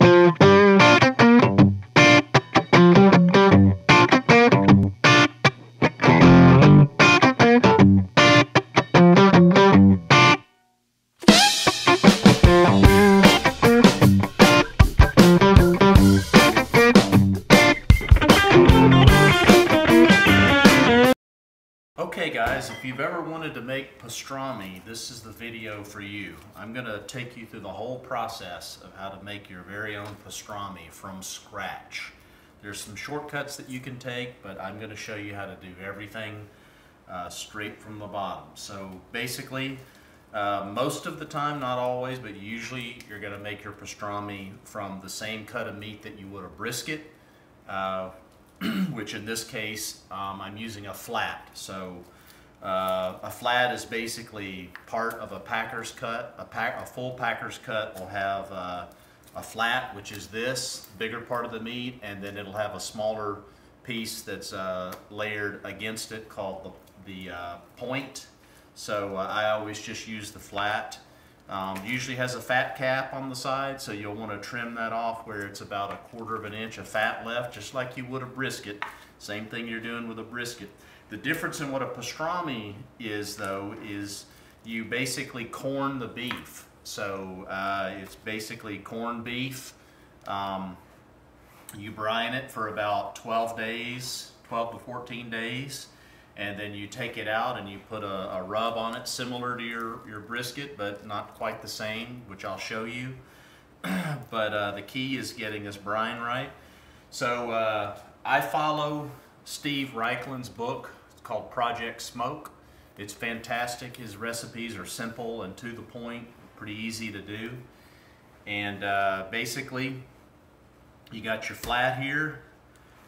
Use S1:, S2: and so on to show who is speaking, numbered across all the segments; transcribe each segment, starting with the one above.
S1: Okay guys, if you've ever wanted to make pastrami, this is the video for you. I'm going to take you through the whole process of how to make your very own pastrami from scratch. There's some shortcuts that you can take, but I'm going to show you how to do everything straight from the bottom. So basically, most of the time, not always, but usually you're going to make your pastrami from the same cut of meat that you would a brisket. Which in this case, I'm using a flat. So a flat is basically part of a packer's cut. A full packer's cut will have a flat, which is this bigger part of the meat, and then it'll have a smaller piece that's layered against it called the point. So I always just use the flat. Usually has a fat cap on the side, so you'll want to trim that off where it's about 1/4 of an inch of fat left, just like you would a brisket. Same thing you're doing with a brisket. The difference in what a pastrami is, though, is you basically corn the beef. So it's basically corned beef. You brine it for about 12 days, 12 to 14 days. And then you take it out and you put a rub on it similar to your brisket, but not quite the same, which I'll show you. But the key is getting this brine right. So I follow Steve Reichlin's book. It's called Project Smoke. It's fantastic. His recipes are simple and to the point, pretty easy to do. And basically, you got your flat here.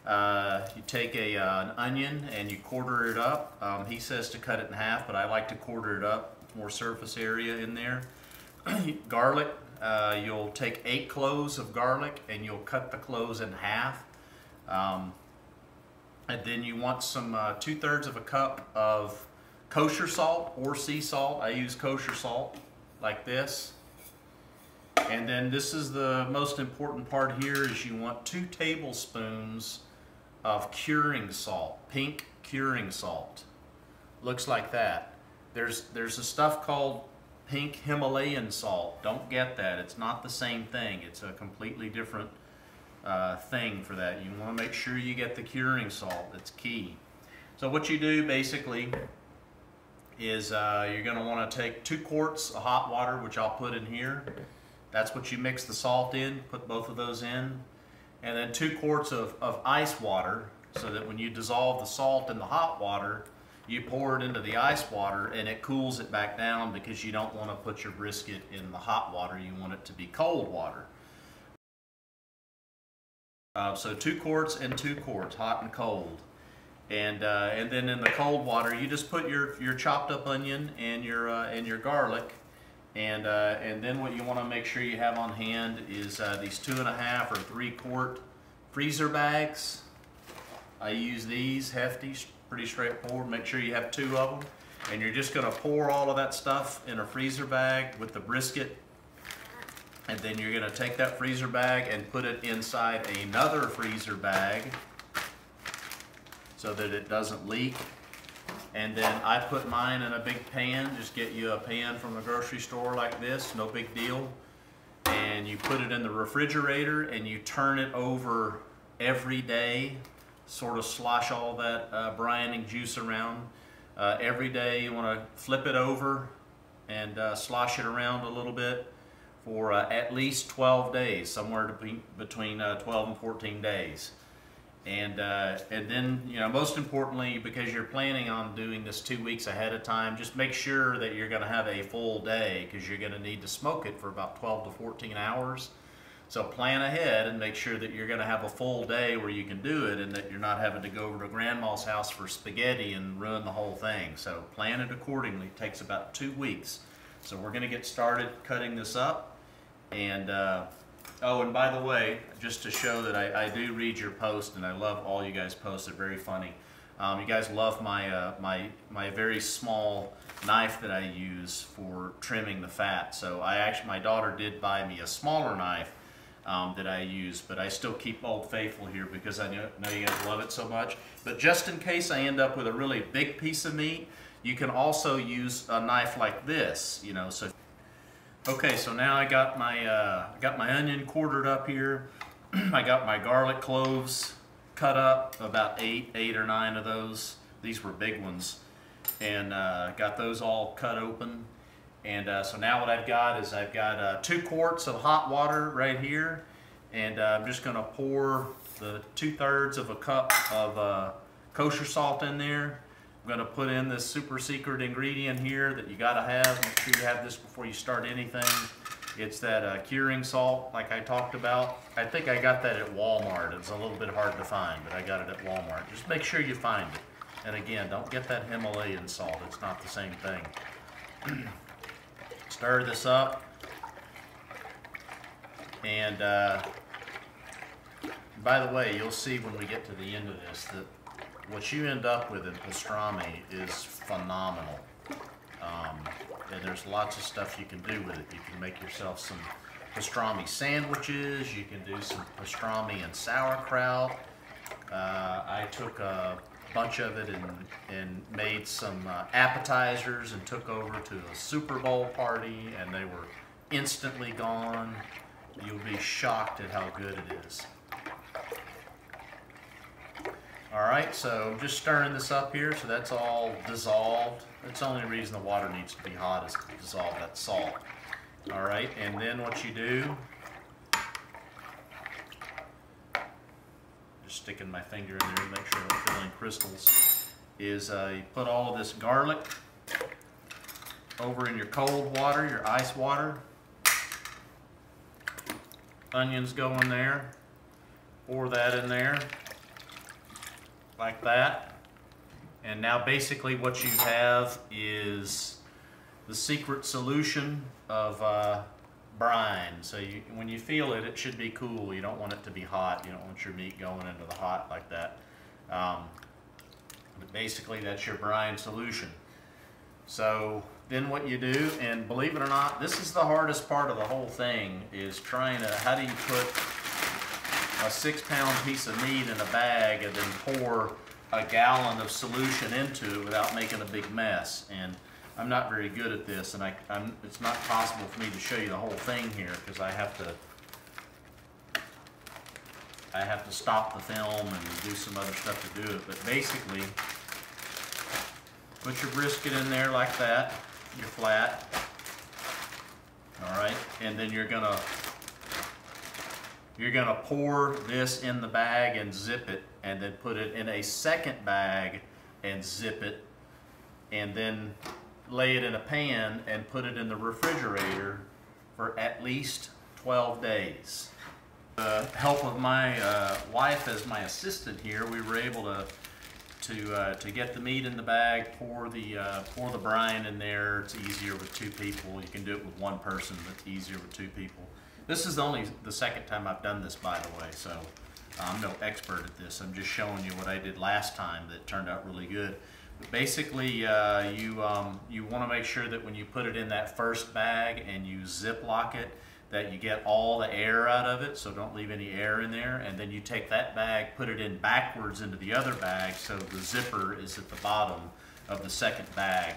S1: You take an onion and you quarter it up. He says to cut it in half, but I like to quarter it up, more surface area in there. Garlic, you'll take 8 cloves of garlic and you'll cut the cloves in half. And then you want some 2/3 of a cup of kosher salt or sea salt. I use kosher salt like this. And then this is the most important part here, is you want 2 tablespoons of curing salt, pink curing salt. Looks like that. There's a stuff called pink Himalayan salt. Don't get that. It's not the same thing. It's a completely different thing for that. You want to make sure you get the curing salt. That's key. So what you do basically is you're going to want to take 2 quarts of hot water, which I'll put in here. That's what you mix the salt in. Put both of those in. And then 2 quarts of ice water, so that when you dissolve the salt in the hot water, you pour it into the ice water and it cools it back down, because you don't want to put your brisket in the hot water. You want it to be cold water. So 2 quarts and 2 quarts, hot and cold. And then in the cold water, you just put your chopped up onion and your garlic. And then what you want to make sure you have on hand is these 2.5 or 3 quart freezer bags. I use these, hefty, pretty straightforward. Make sure you have 2 of them. And you're just going to pour all of that stuff in a freezer bag with the brisket. And then you're going to take that freezer bag and put it inside another freezer bag so that it doesn't leak. And then I put mine in a big pan. Just get you a pan from the grocery store like this, no big deal. And you put it in the refrigerator and you turn it over every day. Sort of slosh all that brining juice around. Every day you want to flip it over and slosh it around a little bit for at least 12 days, somewhere between 12 and 14 days. And then, you know, most importantly, because you're planning on doing this 2 weeks ahead of time, just make sure that you're going to have a full day, because you're going to need to smoke it for about 12 to 14 hours. So plan ahead and make sure that you're going to have a full day where you can do it, and that you're not having to go over to Grandma's house for spaghetti and ruin the whole thing. So plan it accordingly. It takes about 2 weeks. So we're going to get started cutting this up. And oh, and by the way, just to show that I do read your posts, and I love all you guys' posts. They're very funny. You guys love my my very small knife that I use for trimming the fat. So my daughter did buy me a smaller knife. that I use, but I still keep Old Faithful here because I know you guys love it so much. But just in case I end up with a really big piece of meat, you can also use a knife like this, you know. So, okay, so now I got my onion quartered up here. I got my garlic cloves cut up, about eight or nine of those. These were big ones, and got those all cut open. And so now what I've got is 2 quarts of hot water right here, and I'm just going to pour the 2/3 of a cup of kosher salt in there. I'm going to put in this super secret ingredient here that you got to have. Make sure you have this before you start anything. It's that curing salt like I talked about. I think I got that at Walmart. It's a little bit hard to find, but I got it at Walmart. Just make sure you find it. And again, don't get that Himalayan salt. It's not the same thing. Stir this up, and by the way, you'll see when we get to the end of this that what you end up with in pastrami is phenomenal. And there's lots of stuff you can do with it. You can make yourself some pastrami sandwiches. You can do some pastrami and sauerkraut. I took a bunch of it and made some appetizers and took over to a Super Bowl party, and they were instantly gone. You'll be shocked at how good it is. All right, so I'm just stirring this up here so that's all dissolved. That's the only reason the water needs to be hot is to dissolve that salt. All right, and then what you do, just sticking my finger in there to make sure I don't fill in crystals, is you put all of this garlic over in your cold water, your ice water. Onions go in there, pour that in there, like that. And now basically what you have is the secret solution of brine. So when you feel it, it should be cool. You don't want it to be hot. You don't want your meat going into the hot like that. But basically that's your brine solution. So then what you do, and believe it or not, this is the hardest part of the whole thing, is trying to, how do you put a 6-pound piece of meat in a bag and then pour a gallon of solution into it without making a big mess. And I'm not very good at this, and it's not possible for me to show you the whole thing here because I have to stop the film and do some other stuff to do it. But basically, put your brisket in there like that, your flat. All right, and then you're gonna pour this in the bag and zip it, and then put it in a second bag and zip it, and then lay it in a pan and put it in the refrigerator for at least 12 days. The help of my wife as my assistant here, we were able to get the meat in the bag, pour the brine in there. It's easier with 2 people. You can do it with 1 person, but it's easier with 2 people. This is only the second time I've done this, by the way, so I'm no expert at this. I'm just showing you what I did last time that turned out really good. But basically, you want to make sure that when you put it in that first bag and you ziplock it, that you get all the air out of it, so don't leave any air in there. And then you take that bag, put it in backwards into the other bag, so the zipper is at the bottom of the second bag.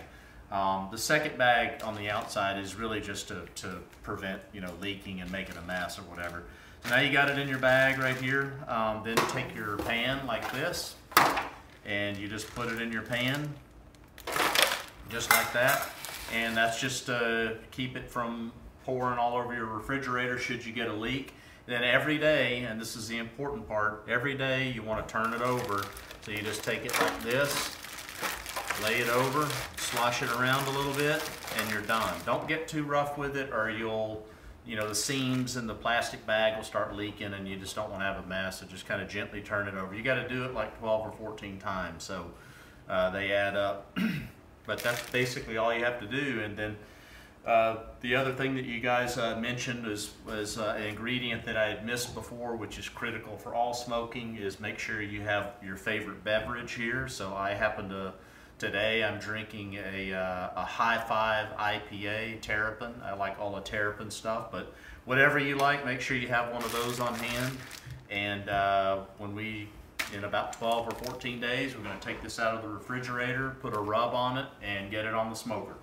S1: The second bag on the outside is really just to prevent, you know, leaking and making a mess or whatever. So now you got it in your bag right here. Then take your pan like this, and you just put it in your pan, just like that. And that's just to keep it from pouring all over your refrigerator should you get a leak. Then every day, and this is the important part, every day you want to turn it over. So you just take it like this, lay it over, slosh it around a little bit, and you're done. Don't get too rough with it, or the seams in the plastic bag will start leaking and you just don't want to have a mess. So just kind of gently turn it over. You got to do it like 12 or 14 times, so they add up. But that's basically all you have to do. And then the other thing that you guys mentioned was an ingredient that I had missed before, which is critical for all smoking, is make sure you have your favorite beverage here. So I happen to, today I'm drinking a High Five IPA, Terrapin. I like all the Terrapin stuff, but whatever you like, make sure you have one of those on hand. And in about 12 or 14 days, we're going to take this out of the refrigerator, put a rub on it, and get it on the smoker.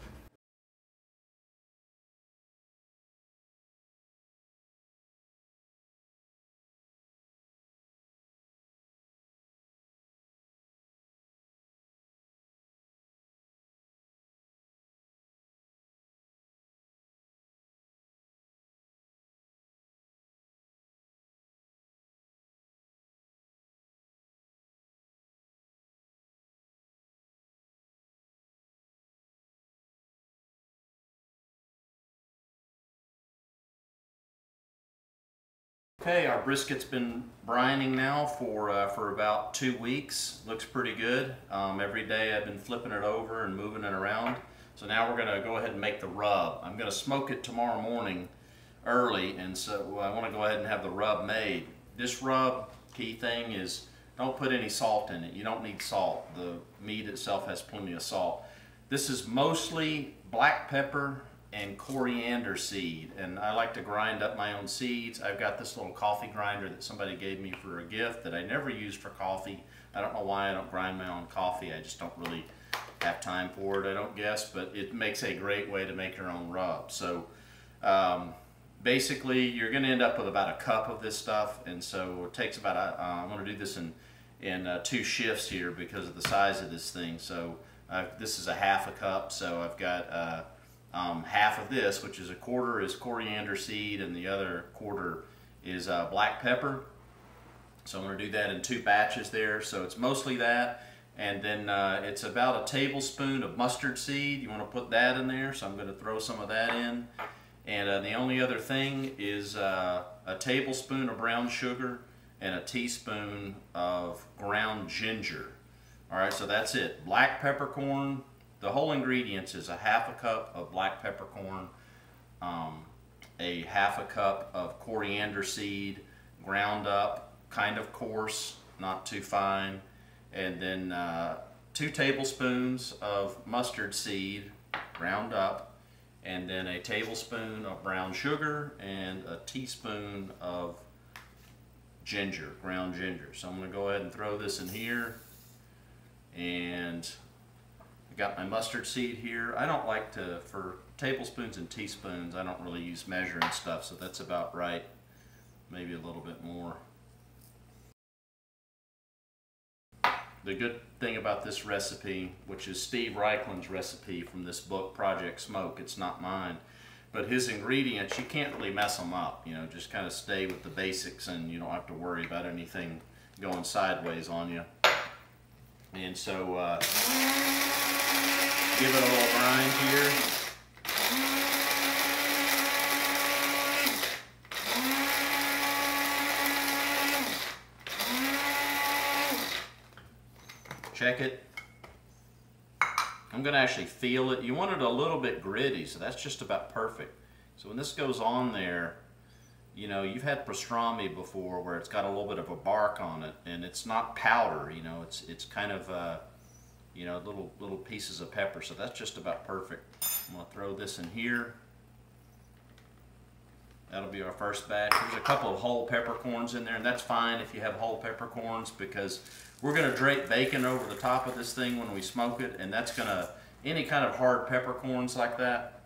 S1: Okay, our brisket's been brining now for about 2 weeks. Looks pretty good. Every day I've been flipping it over and moving it around. So now we're going to go ahead and make the rub. I'm going to smoke it tomorrow morning early, and so I want to go ahead and have the rub made. This rub, key thing is don't put any salt in it. You don't need salt. The meat itself has plenty of salt. This is mostly black pepper and coriander seed, and I like to grind up my own seeds. I've got this little coffee grinder that somebody gave me for a gift that I never used for coffee. I don't know why I don't grind my own coffee. I just don't really have time for it, I don't guess, but it makes a great way to make your own rub. So basically you're going to end up with about a cup of this stuff, and so it takes about I'm going to do this in 2 shifts here because of the size of this thing. So this is a half a cup, so I've got half of this, which is a quarter, is coriander seed, and the other quarter is black pepper. So I'm going to do that in 2 batches there. So it's mostly that, and then it's about a tablespoon of mustard seed. You want to put that in there, so I'm going to throw some of that in. And the only other thing is a tablespoon of brown sugar and a teaspoon of ground ginger. All right, so that's it. Black peppercorn. The whole ingredients is a half a cup of black peppercorn, a half a cup of coriander seed, ground up, kind of coarse, not too fine, and then 2 tablespoons of mustard seed, ground up, and then a tablespoon of brown sugar and a teaspoon of ginger, ground ginger. So I'm going to go ahead and throw this in here, and got my mustard seed here. I don't like to, for tablespoons and teaspoons, I don't really use measuring stuff, so that's about right. Maybe a little bit more. The good thing about this recipe, which is Steve Reikland's recipe from this book, Project Smoke, it's not mine, but his ingredients, you can't really mess them up. You know, just kind of stay with the basics, and you don't have to worry about anything going sideways on you. And so, give it a little grind here. Check it. I'm going to actually feel it. You want it a little bit gritty, so that's just about perfect. So when this goes on there, you know, you've had pastrami before where it's got a little bit of a bark on it, and it's not powder, you know, it's kind of you know, little pieces of pepper, so that's just about perfect. I'm going to throw this in here. That'll be our first batch. There's a couple of whole peppercorns in there, and that's fine if you have whole peppercorns, because we're going to drape bacon over the top of this thing when we smoke it, and that's going to, any kind of hard peppercorns like that,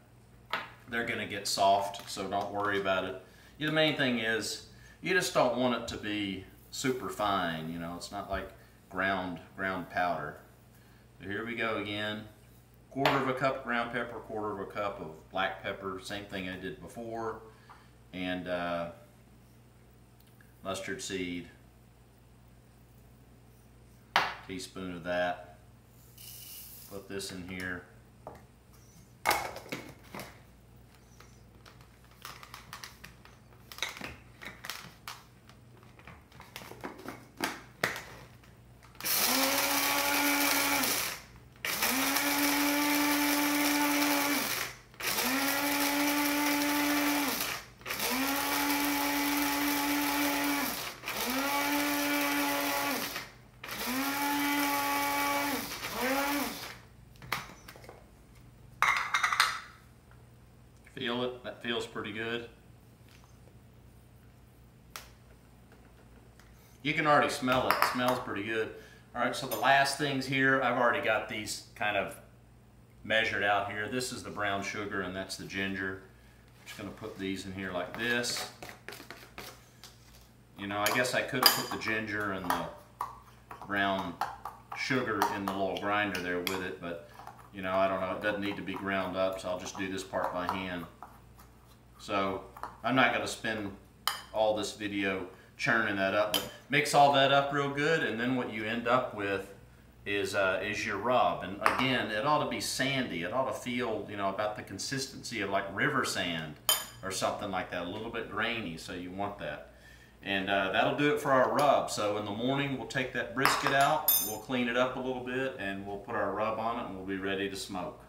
S1: they're going to get soft, so don't worry about it. The main thing is, you just don't want it to be super fine, you know, it's not like ground powder. Here we go again. Quarter of a cup ground pepper, quarter of a cup of black pepper, same thing I did before, and mustard seed, teaspoon of that. Put this in here. Feel it? That feels pretty good. You can already smell it. It smells pretty good. All right, so the last things here, I've already got these kind of measured out here. This is the brown sugar and that's the ginger. I'm just gonna put these in here like this. You know, I guess I could have put the ginger and the brown sugar in the little grinder there with it, but you know, I don't know, it doesn't need to be ground up, so I'll just do this part by hand. So I'm not going to spend all this video churning that up, but mix all that up real good, and then what you end up with is your rub. And again, it ought to be sandy. It ought to feel, you know, about the consistency of like river sand or something like that, a little bit grainy, so you want that. And that'll do it for our rub. So in the morning, we'll take that brisket out, we'll clean it up a little bit, and we'll put our rub on it, and we'll be ready to smoke.